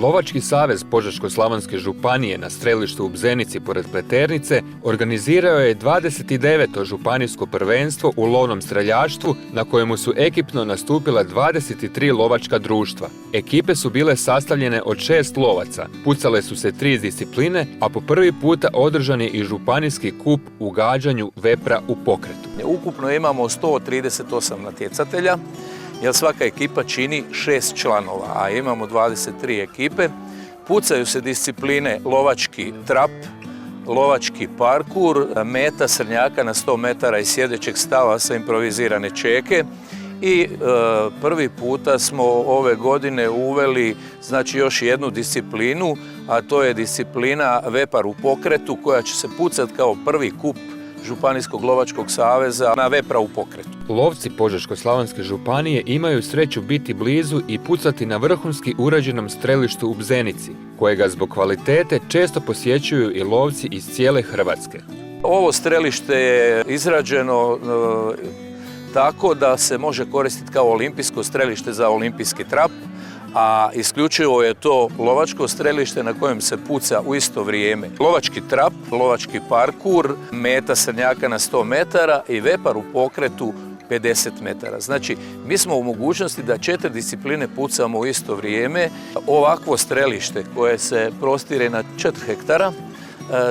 Lovački savez Požeško-slavonske županije na strelištu u Bzenici pored Pleternice organizirao je 29. županijsko prvenstvo u lovnom streljaštvu na kojemu su ekipno nastupila 23 lovačka društva. Ekipe su bile sastavljene od 6 lovaca, pucale su se 3 discipline, a po prvi puta održan je i županijski kup u gađanju vepra u pokretu. Ukupno imamo 138 natjecatelja, jer svaka ekipa čini 6 članova, a imamo 23 ekipe. Pucaju se discipline lovački trap, lovački parkur, meta srnjaka na 100 metara iz sjedećeg stava sa improvizirane čeke. I prvi puta smo ove godine uveli još jednu disciplinu, a to je disciplina vepar u pokretu koja će se pucati kao prvi kup Županijskog lovačkog saveza na vepra u pokretu. Lovci Požeško-slavonske županije imaju sreću biti blizu i pucati na vrhunski urađenom strelištu u Bzenici, kojega zbog kvalitete često posjećuju i lovci iz cijele Hrvatske. Ovo strelište je izrađeno tako da se može koristiti kao olimpijsko strelište za olimpijski trap, a isključivo je to lovačko strelište na kojem se puca u isto vrijeme lovački trap, lovački parkur, meta srnjaka na 100 metara i vepar u pokretu 50 metara. Znači, mi smo u mogućnosti da 4 discipline pucamo u isto vrijeme. Ovakvo strelište koje se prostire na 4 hektara,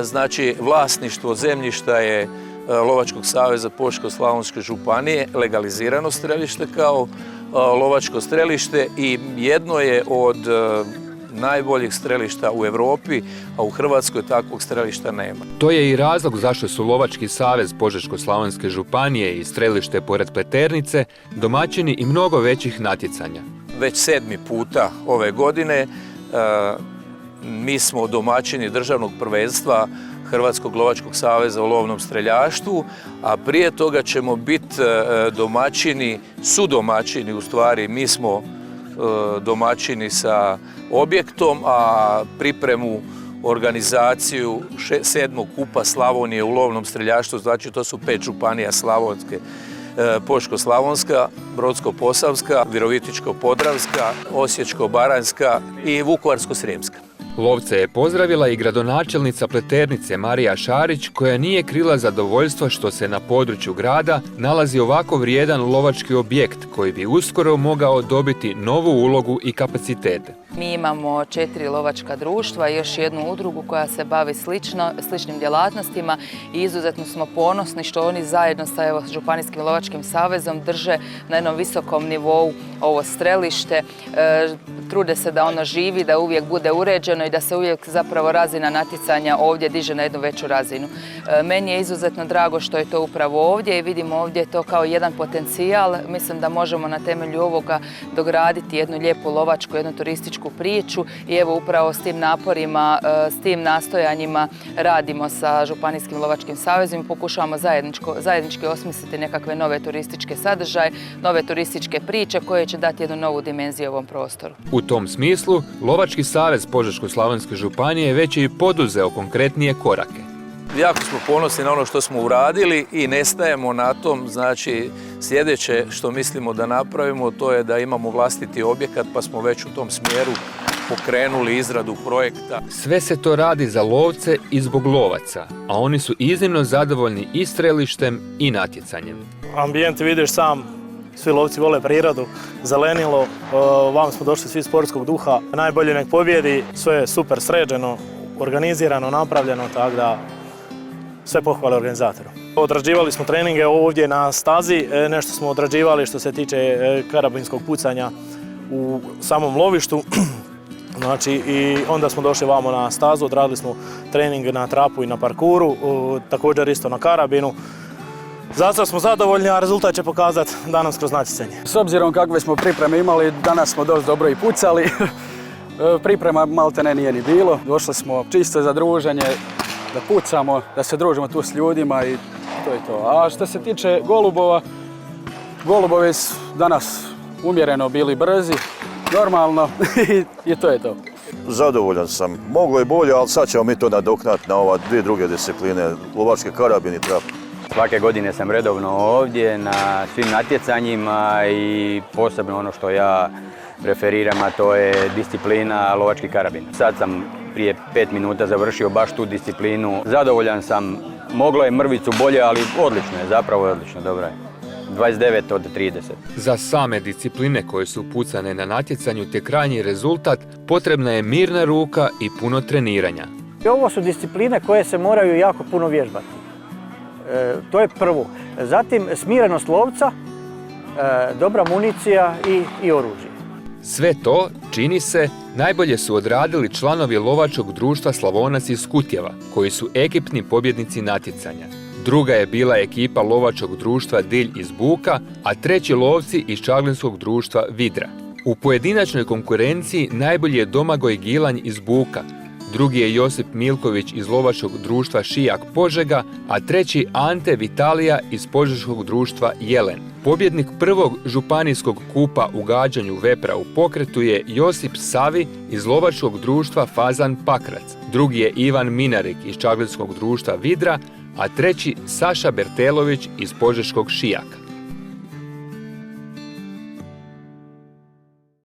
znači vlasništvo zemljišta je Lovačkog saveza Požeško-slavonske županije, legalizirano strelište kao lovačko strelište i jedno je od najboljih strelišta u Europi, a u Hrvatskoj takvog strelišta nema. To je i razlog zašto su Lovački savez Požeško-slavonske županije i strelište pored Pleternice domaćini i mnogo većih natjecanja. Već 7. puta ove godine mi smo domaćini državnog prvenstva Hrvatskog lovačkog saveza u lovnom streljaštvu, a prije toga ćemo biti domaćini, sudomaćini u stvari, mi smo domaćini sa objektom, a pripremu, organizaciju 7. kupa Slavonije u lovnom streljaštvu, znači to su 5 županija slavonske, Požeško-slavonska, Brodsko-posavska, Virovitičko-podravska, Osječko-baranjska i Vukovarsko-srijemska. Lovce je pozdravila i gradonačelnica Pleternice Marija Šarić, koja nije krila zadovoljstva što se na području grada nalazi ovako vrijedan lovački objekt koji bi uskoro mogao dobiti novu ulogu i kapacitete. Mi imamo 4 lovačka društva i još jednu udrugu koja se bavi sličnim djelatnostima i izuzetno smo ponosni što oni zajedno sa Županijskim lovačkim savezom drže na jednom visokom nivou ovo strelište. Trude se da ono živi, da uvijek bude uređeno i da se uvijek zapravo razina natjecanja ovdje diže na jednu veću razinu. Meni je izuzetno drago što je to upravo ovdje i vidimo ovdje to kao jedan potencijal. Mislim da možemo na temelju ovoga dograditi jednu lijepu lovačku, jednu turističku priču i evo upravo s tim naporima, s tim nastojanjima radimo sa Županijskim lovačkim savezom i pokušavamo zajednički osmisliti nekakve nove turističke sadržaje, nove turističke priče koje će dati jednu novu dimenziju ovom prostoru. U tom smislu, Lovački savez Požeško-slavonske županije već je i poduzeo konkretnije korake. Jako smo ponosni na ono što smo uradili i ne stajemo na tom. Znači, sljedeće što mislimo da napravimo to je da imamo vlastiti objekat, pa smo već u tom smjeru pokrenuli izradu projekta. Sve se to radi za lovce i zbog lovaca, a oni su iznimno zadovoljni i strelištem i natjecanjem. Ambijent vidiš sam. Svi lovci vole prirodu, zelenilo, vam smo došli svi sportskog duha. Najbolje nek pobjedi, sve je super sređeno, organizirano, napravljeno, tako da sve pohvale organizatoru. Odrađivali smo treninge ovdje na stazi, nešto smo odrađivali što se tiče karabinskog pucanja u samom lovištu. Znači, i onda smo došli vamo na stazu, odradili smo trening na trapu i na parkuru, također isto na karabinu. Zato smo zadovoljni, a rezultat će pokazati danas kroz natjecanje. S obzirom kakve smo pripreme imali, danas smo dosta dobro i pucali. Priprema maltene nije ni bilo. Došli smo čisto za druženje, da pucamo, da se družimo tu s ljudima i to je to. A što se tiče golubova, golubovi su danas umjereno bili brzi, normalno i to je to. Zadovoljan sam. Moglo je bolje, ali sad ćemo mi to nadoknati na ova 2 druge discipline, lovački karabin i trap. Svake godine sam redovno ovdje na svim natjecanjima i posebno ono što ja preferiram, a to je disciplina lovački karabin. Sad sam prije 5 minuta završio baš tu disciplinu. Zadovoljan sam, moglo je mrvicu bolje, ali odlično je, zapravo odlično, dobro je. 29 od 30. Za same discipline koje su pucane na natjecanju te krajnji rezultat potrebna je mirna ruka i puno treniranja. I ovo su discipline koje se moraju jako puno vježbati. To je prvo. Zatim smirenost lovca, dobra municija i oružje. Sve to, čini se, najbolje su odradili članovi lovačkog društva Slavonac iz Kutjeva, koji su ekipni pobjednici natjecanja. Druga je bila ekipa lovačkog društva Dilj iz Buka, a treći lovci iz čaglinskog društva Vidra. U pojedinačnoj konkurenciji najbolji je Domagoj Gilanj iz Buka, drugi je Josip Milković iz lovačkog društva Šijak Požega, a treći Ante Vitalija iz požeškog društva Jelen. Pobjednik prvog županijskog kupa u gađanju vepra u pokretu je Josip Savi iz lovačkog društva Fazan Pakrac, drugi je Ivan Minarik iz čaglinskog društva Vidra, a treći Saša Bertelović iz požeškog Šijaka.